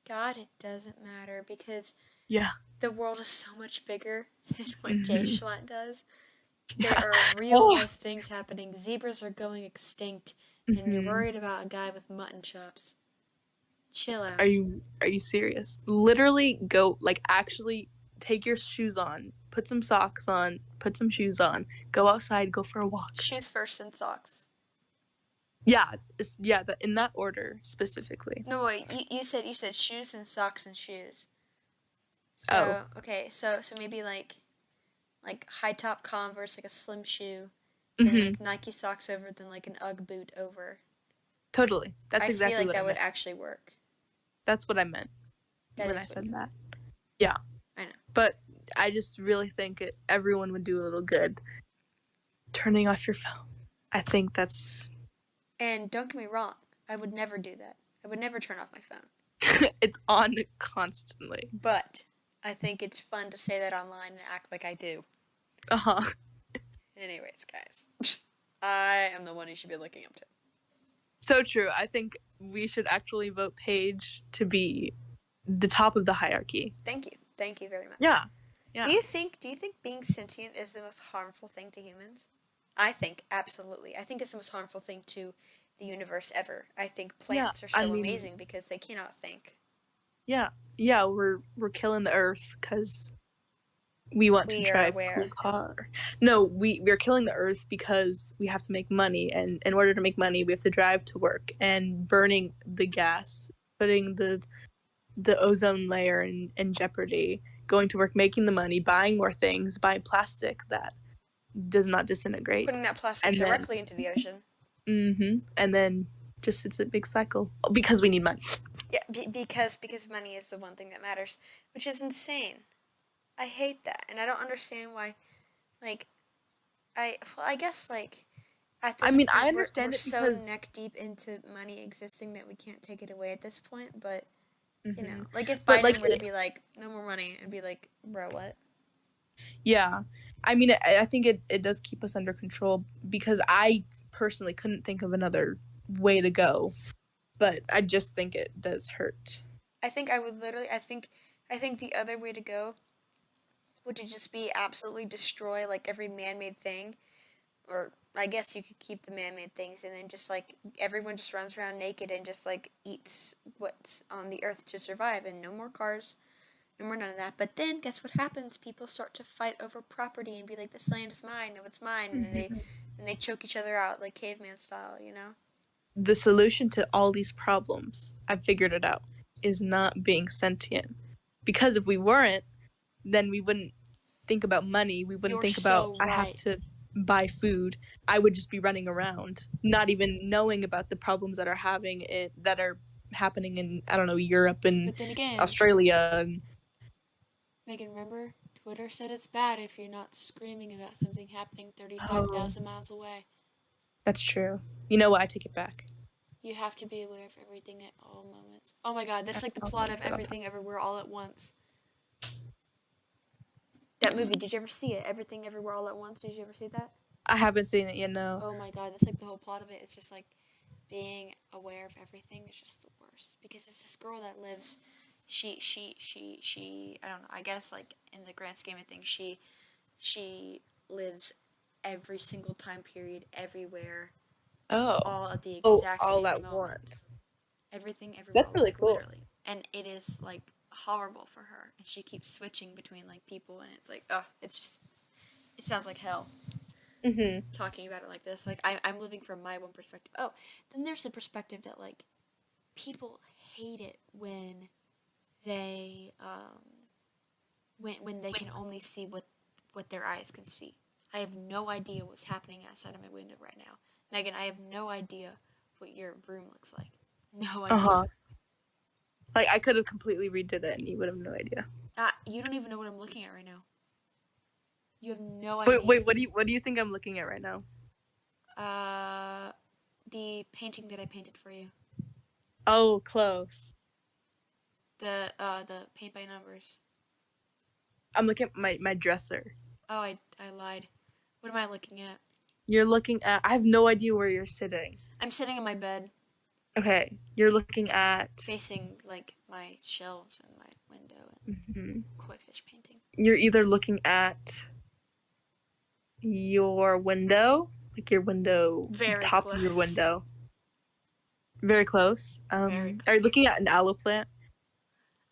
Speaker 1: God, it doesn't matter because
Speaker 2: Yeah.
Speaker 1: the world is so much bigger than what Jay
Speaker 2: Mm-hmm.
Speaker 1: Schlatt does.
Speaker 2: Yeah.
Speaker 1: There are real life things happening. Zebras are going extinct, and you're
Speaker 2: Mm-hmm.
Speaker 1: worried about a guy with mutton chops. Chill out.
Speaker 2: Are you serious? Literally go, like, actually take your shoes on, put some socks on, put some shoes on, go outside, go for a walk.
Speaker 1: Shoes first and socks.
Speaker 2: Yeah, in that order specifically.
Speaker 1: No wait, you said shoes and socks and shoes.
Speaker 2: Oh.
Speaker 1: So okay, so maybe like high top Converse, like a slim shoe, then
Speaker 2: Mm-hmm.
Speaker 1: like Nike socks over, then like an UGG boot over.
Speaker 2: Totally. That's
Speaker 1: I
Speaker 2: exactly
Speaker 1: feel like
Speaker 2: what I
Speaker 1: that would
Speaker 2: meant.
Speaker 1: actually work.
Speaker 2: That's what I meant
Speaker 1: That
Speaker 2: when I
Speaker 1: is what
Speaker 2: said
Speaker 1: you
Speaker 2: that.
Speaker 1: meant.
Speaker 2: Yeah.
Speaker 1: I know.
Speaker 2: But I just really think everyone would do a little good turning off your phone. I think that's...
Speaker 1: And don't get me wrong, I would never do that. I would never turn off my phone.
Speaker 2: It's on constantly.
Speaker 1: But I think it's fun to say that online and act like I do.
Speaker 2: Uh-huh.
Speaker 1: Anyways, guys, I am the one you should be looking up to.
Speaker 2: So true. I think we should actually vote Paige to be the top of the hierarchy.
Speaker 1: Thank you. Thank you very much.
Speaker 2: Yeah.
Speaker 1: Do you think being sentient is the most harmful thing to humans? I think absolutely. I think it's the most harmful thing to the universe ever. I think plants are so amazing because they cannot think.
Speaker 2: Yeah. Yeah, we're killing the earth because we want to drive a cool car. No, we're killing the earth because we have to make money, and in order to make money, we have to drive to work and burning the gas, putting the ozone layer in jeopardy, going to work, making the money, buying more things, buying plastic that does not disintegrate.
Speaker 1: Putting that plastic directly into the ocean.
Speaker 2: Mm-hmm. And then just it's a big cycle because we need money.
Speaker 1: Yeah, because money is the one thing that matters, which is insane. I hate that, and I don't understand why. Like, I guess like at this point,
Speaker 2: I understand
Speaker 1: we're
Speaker 2: it
Speaker 1: so
Speaker 2: because
Speaker 1: neck deep into money existing that we can't take it away at this point. But
Speaker 2: mm-hmm.
Speaker 1: you know, like if Biden were to be like, no more money, I'd be like, bro, what?
Speaker 2: Yeah. I mean, I think it does keep us under control because I personally couldn't think of another way to go, but I just think it does hurt.
Speaker 1: I think I would literally, I think the other way to go would to just be absolutely destroy like every man-made thing, or I guess you could keep the man-made things and then just like everyone just runs around naked and just like eats what's on the earth to survive, and no more cars. And we're none of that. But then, guess what happens? People start to fight over property and be like, "This land is mine. No, it's mine." And then they choke each other out like caveman style. You know.
Speaker 2: The solution to all these problems, I've figured it out, is not being sentient. Because if we weren't, then we wouldn't think about money. We wouldn't think about I have to buy food. I would just be running around, not even knowing about the problems that are happening in, I don't know, Europe and
Speaker 1: but then again,
Speaker 2: Australia and
Speaker 1: Megan, remember? Twitter said it's bad if you're not screaming about something happening 35,000 miles away.
Speaker 2: That's true. You know what? I take it back.
Speaker 1: You have to be aware of everything at all moments. Oh my god, that's like the plot of Everything Everywhere All at Once. That movie, did you ever see it? Everything Everywhere All at Once? Did you ever see that?
Speaker 2: I haven't seen it yet, no.
Speaker 1: Oh my god, that's like the whole plot of it. It's just like being aware of everything is just the worst. Because it's this girl that lives... She, I don't know, I guess, like, in the grand scheme of things, she lives every single time period, everywhere, all at the exact
Speaker 2: all
Speaker 1: same
Speaker 2: at
Speaker 1: moment.
Speaker 2: once.
Speaker 1: Everything, everywhere.
Speaker 2: That's really cool.
Speaker 1: Literally. And it is, like, horrible for her. And she keeps switching between, like, people, and it's like, it's just, it sounds like hell.
Speaker 2: Mm-hmm.
Speaker 1: Talking about it like this. Like, I'm living from my one perspective. Oh, then there's the perspective that, like, people hate it when they when they can only see what their eyes can see. I have no idea what's happening outside of my window right now. Megan, I have no idea what your room looks like. No idea.
Speaker 2: Like, I could have completely redid it and you would have no idea.
Speaker 1: You don't even know what I'm looking at right now. You have no idea.
Speaker 2: Wait, what do you think I'm looking at right now?
Speaker 1: The painting that I painted for you.
Speaker 2: Oh, close.
Speaker 1: The paint by numbers.
Speaker 2: I'm looking at my dresser.
Speaker 1: Oh, I lied. What am I looking at?
Speaker 2: You're looking at... I have no idea where you're sitting.
Speaker 1: I'm sitting in my bed.
Speaker 2: Okay, you're looking at...
Speaker 1: Facing, like, my shelves and my window and koi fish painting.
Speaker 2: You're either looking at your window, like your window,
Speaker 1: Very
Speaker 2: top of your
Speaker 1: close.
Speaker 2: window. Very close.
Speaker 1: Very close.
Speaker 2: Are you looking at an aloe plant?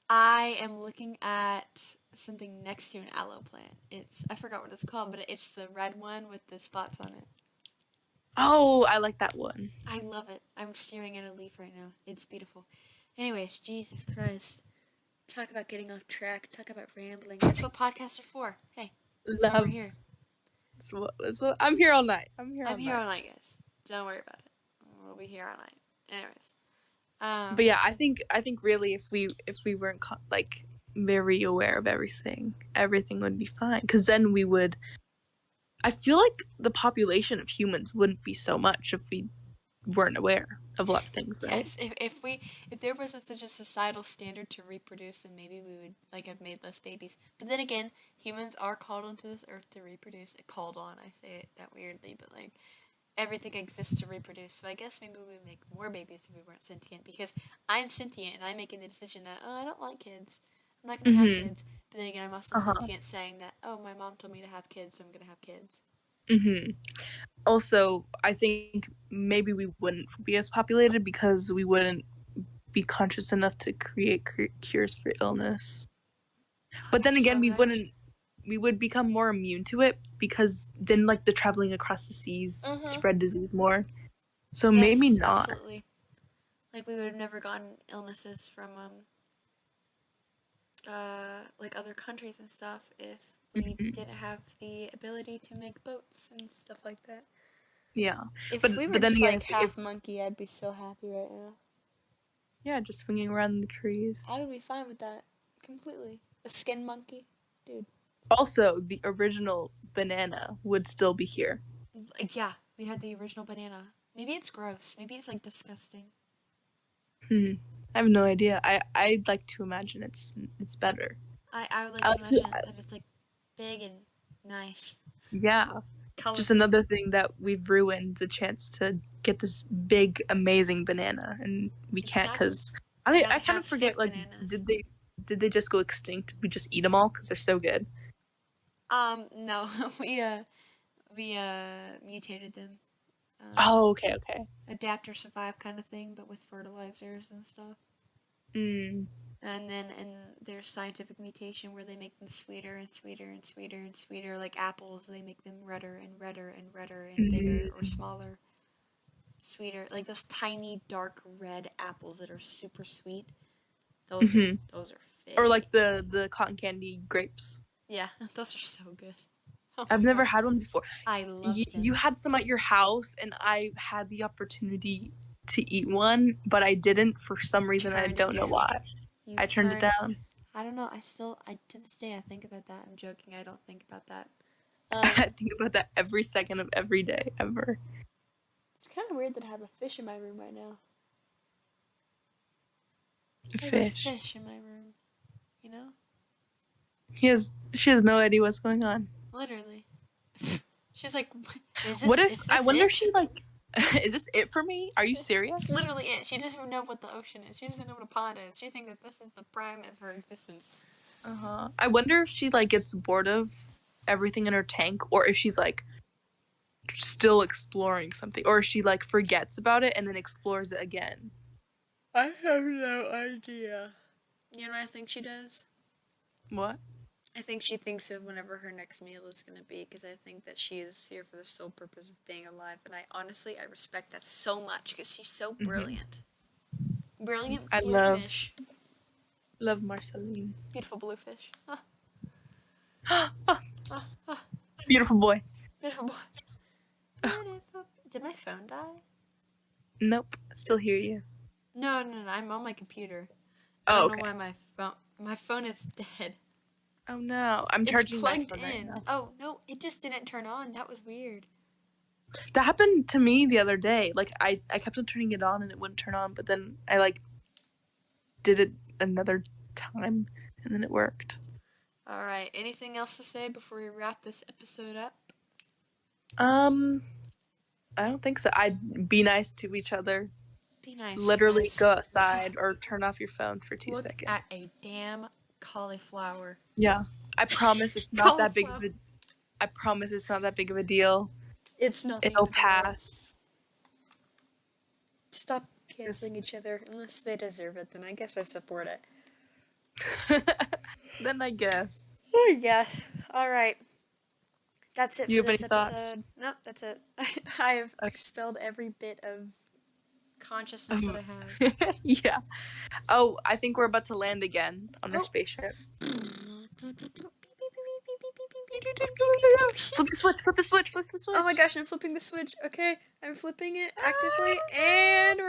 Speaker 1: I am looking at something next to an aloe plant. I forgot what it's called, but it's the red one with the spots on it.
Speaker 2: Oh, I like that one.
Speaker 1: I love it. I'm staring at a leaf right now. It's beautiful. Anyways, Jesus Christ. Talk about getting off track. Talk about rambling. That's what podcasts are for. Hey, that's why we're here.
Speaker 2: So I'm here all night. I'm here
Speaker 1: all night, guys. Don't worry about it. We'll be here all night. Anyways.
Speaker 2: But yeah, I think really if we weren't like very aware of everything would be fine. Because then we would. I feel like the population of humans wouldn't be so much if we weren't aware of a lot of things, right?
Speaker 1: Yes, if there was such a societal standard to reproduce, then maybe we would like have made less babies. But then again, humans are called onto this earth to reproduce. Called on, I say it that weirdly, but like everything exists to reproduce. So I guess maybe we would make more babies if we weren't sentient. Because I'm sentient and I'm making the decision that I don't like kids. I'm not gonna have kids. But then again, I'm also sentient, saying that my mom told me to have kids, so I'm gonna have kids.
Speaker 2: Also, I think maybe we wouldn't be as populated because we wouldn't be conscious enough to create cures for illness. But then again, we would become more immune to it because then, like, the traveling across the seas spread disease more. So
Speaker 1: yes,
Speaker 2: maybe not.
Speaker 1: Absolutely. Like, we would have never gotten illnesses from, like, other countries and stuff if we didn't have the ability to make boats and stuff like that.
Speaker 2: Yeah.
Speaker 1: If we were just, like, half monkey, I'd be so happy right now.
Speaker 2: Yeah, just swinging around the trees.
Speaker 1: I would be fine with that. Completely. A skin monkey? Dude.
Speaker 2: Also, the original banana would still be here.
Speaker 1: Yeah, we had the original banana. Maybe it's gross. Maybe it's, like, disgusting.
Speaker 2: I have no idea. I'd like to imagine it's better.
Speaker 1: I would like to imagine that it's, like, big and nice.
Speaker 2: Yeah.
Speaker 1: Colorful.
Speaker 2: Just another thing that we've ruined the chance to get this big, amazing banana, and we can't because I kind of forget. Like, bananas. did they just go extinct? We just eat them all because they're so good.
Speaker 1: No, we mutated them.
Speaker 2: Okay.
Speaker 1: Adapt or survive kind of thing, but with fertilizers and stuff. And then there's scientific mutation where they make them sweeter and sweeter and sweeter and sweeter, like apples. They make them redder and redder and redder and bigger or smaller. Sweeter, like those tiny dark red apples that are super sweet. Those are fake.
Speaker 2: Or like the cotton candy grapes.
Speaker 1: Yeah, those are so good.
Speaker 2: Oh, I've never had one before.
Speaker 1: I love them.
Speaker 2: You had some at your house, and I had the opportunity to eat one, but I didn't for some reason. I don't know why. I turned it down.
Speaker 1: I don't know. To this day, I think about that. I'm joking. I don't think about that.
Speaker 2: I think about that every second of every day, ever.
Speaker 1: It's kind of weird that I have a fish in my room right now.
Speaker 2: I have a
Speaker 1: fish in my room. You know?
Speaker 2: She has no idea what's going on.
Speaker 1: Literally. She's like,
Speaker 2: I wonder if she, like, is this it for me? Are you serious?
Speaker 1: It's literally it. She doesn't even know what the ocean is. She doesn't know what a pond is. She thinks that this is the prime of her existence.
Speaker 2: I wonder if she, like, gets bored of everything in her tank, or if she's, like, still exploring something, or if she, like, forgets about it and then explores it again.
Speaker 1: I have no idea. You know what I think she does?
Speaker 2: What?
Speaker 1: I think she thinks of whenever her next meal is going to be, because I think that she is here for the sole purpose of being alive, and I respect that so much, because she's so brilliant. Brilliant blue fish.
Speaker 2: Love Marceline.
Speaker 1: Beautiful blue fish.
Speaker 2: Beautiful boy.
Speaker 1: Beautiful boy. Did my phone die?
Speaker 2: Nope. I still hear you.
Speaker 1: No. I'm on my computer. I don't know why my phone is dead.
Speaker 2: Oh no. I'm charging my phone
Speaker 1: in.
Speaker 2: Right now.
Speaker 1: Oh no, it just didn't turn on. That was weird.
Speaker 2: That happened to me the other day. Like, I kept on turning it on and it wouldn't turn on, but then I, like, did it another time and then it worked.
Speaker 1: Alright, anything else to say before we wrap this episode up?
Speaker 2: I don't think so. I'd be nice to each other.
Speaker 1: Be nice,
Speaker 2: literally
Speaker 1: guys.
Speaker 2: go outside or turn off your phone for 2
Speaker 1: Look
Speaker 2: seconds.
Speaker 1: at a damn cauliflower.
Speaker 2: Yeah. I promise it's not that big of
Speaker 1: Cauliflower.
Speaker 2: I promise it's not that big of a deal.
Speaker 1: It's nothing
Speaker 2: It'll
Speaker 1: at all.
Speaker 2: pass.
Speaker 1: Stop canceling each other unless they deserve it. Then I guess I support it.
Speaker 2: Then I guess.
Speaker 1: Oh yes. All right. That's it
Speaker 2: Do you
Speaker 1: for
Speaker 2: have
Speaker 1: this
Speaker 2: any thoughts?
Speaker 1: episode. Nope, that's it. I have
Speaker 2: Okay.
Speaker 1: expelled every bit of consciousness that I have.
Speaker 2: Yeah. Oh, I think we're about to land again on our spaceship. Flip the switch, flip the switch, flip the switch.
Speaker 1: Oh my gosh, I'm flipping the switch. Okay, I'm flipping it actively, and